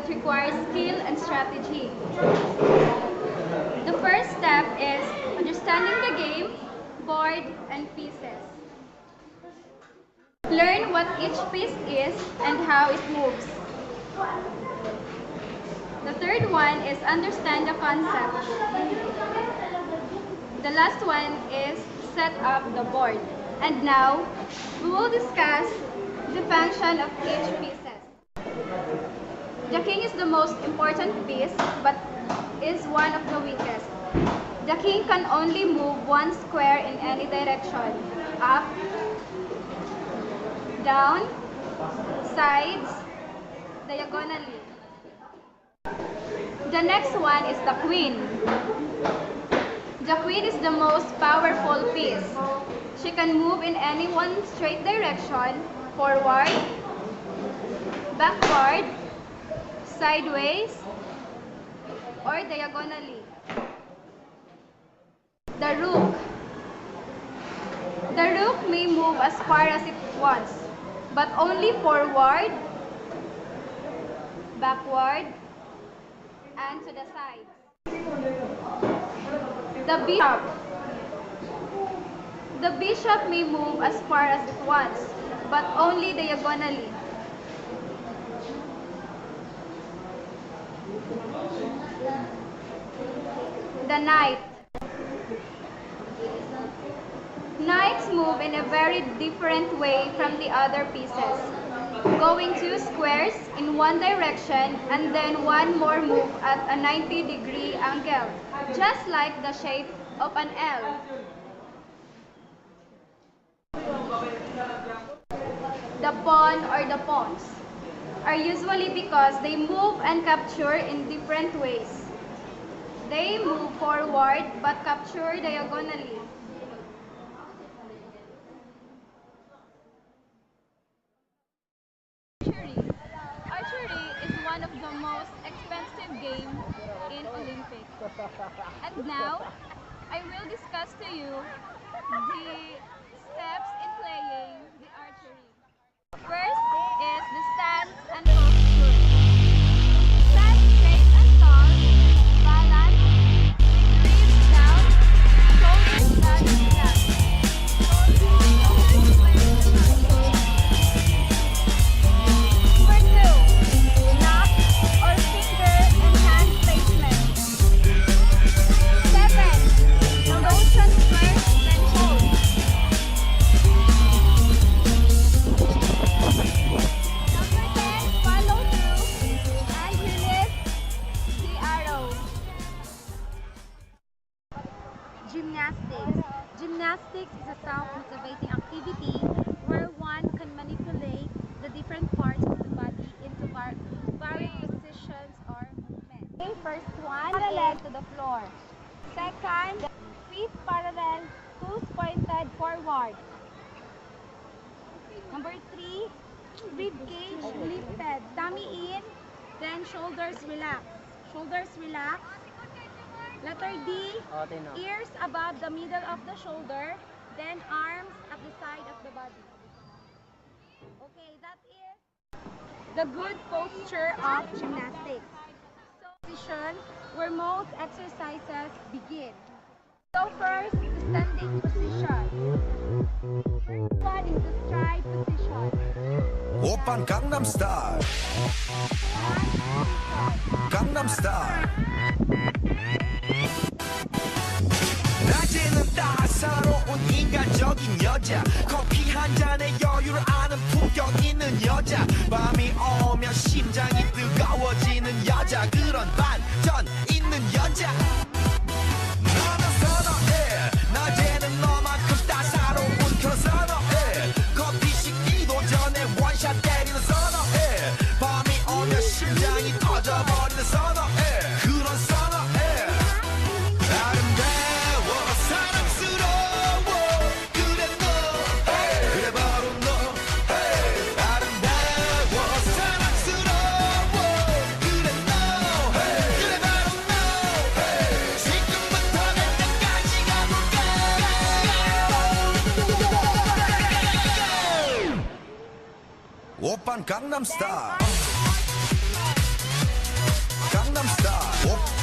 that requires skill and strategy. The first step is understanding the game, board, and pieces. Learn what each piece is and how it moves. The third one is understand the concept. The last one is set up the board. And now, we will discuss the function of each pieces. The king is the most important piece, but is one of the weakest. The king can only move one square in any direction, up, down, sides, diagonally. The next one is the queen. The queen is the most powerful piece. She can move in any one straight direction, forward, backward, sideways, or diagonally. The rook. The rook may move as far as it wants, but only forward, backward, and to the sides. The bishop. The bishop may move as far as it wants, but only diagonally. The knight. Knights move in a very different way from the other pieces, going 2 squares in one direction and then one more move at a 90-degree angle, just like the shape of an L. The pawn or the pawns are usually because they move and capture in different ways. They move forward but capture diagonally. Archery is one of the most expensive games in Olympics. And now, I will discuss to you the steps in playing the archery. First is the stance and posture. Stand straight and tall, balance, ribs down, shoulders down and flat. Number 2, knock or finger and hand placement. 7, motion first, then hold. Number 10, follow through and release the arrow. Gymnastics. Gymnastics is a self-motivating activity where one can manipulate the different parts of the body into varying positions or movements. Okay, first one, parallel to the floor. Second, feet parallel, toes pointed forward. Number 3, rib cage lifted, tummy in, then shoulders relax. Shoulders relax. Letter D, ears above the middle of the shoulder, then arms at the side of the body. Okay, that is the good posture of gymnastics. So, position where most exercises begin. So first, the standing position. One is the stride position. 오빤 강남스타일 강남스타일 낮에는 따사로운 인간적인 여자 커피 한 잔에 여유를 아는 품격 있는 여자 밤이 오면 심장이 뜨거워지는 여자 그런 반전 있는 여자 너는 선호해 낮에는 너만큼 따사로운 그런 선호해 커피 식기도 전에 원샷 때리는 선호해 밤이 오면 심장이 터져버리는 선호해 그런 선호해 아름다워 사랑스러워 그래 너 그래 바로 너 아름다워 사랑스러워 그래 너 그래 바로 너 지금부터 내 끝까지 가볼까 오빤 강남스타일 Gangnam Style.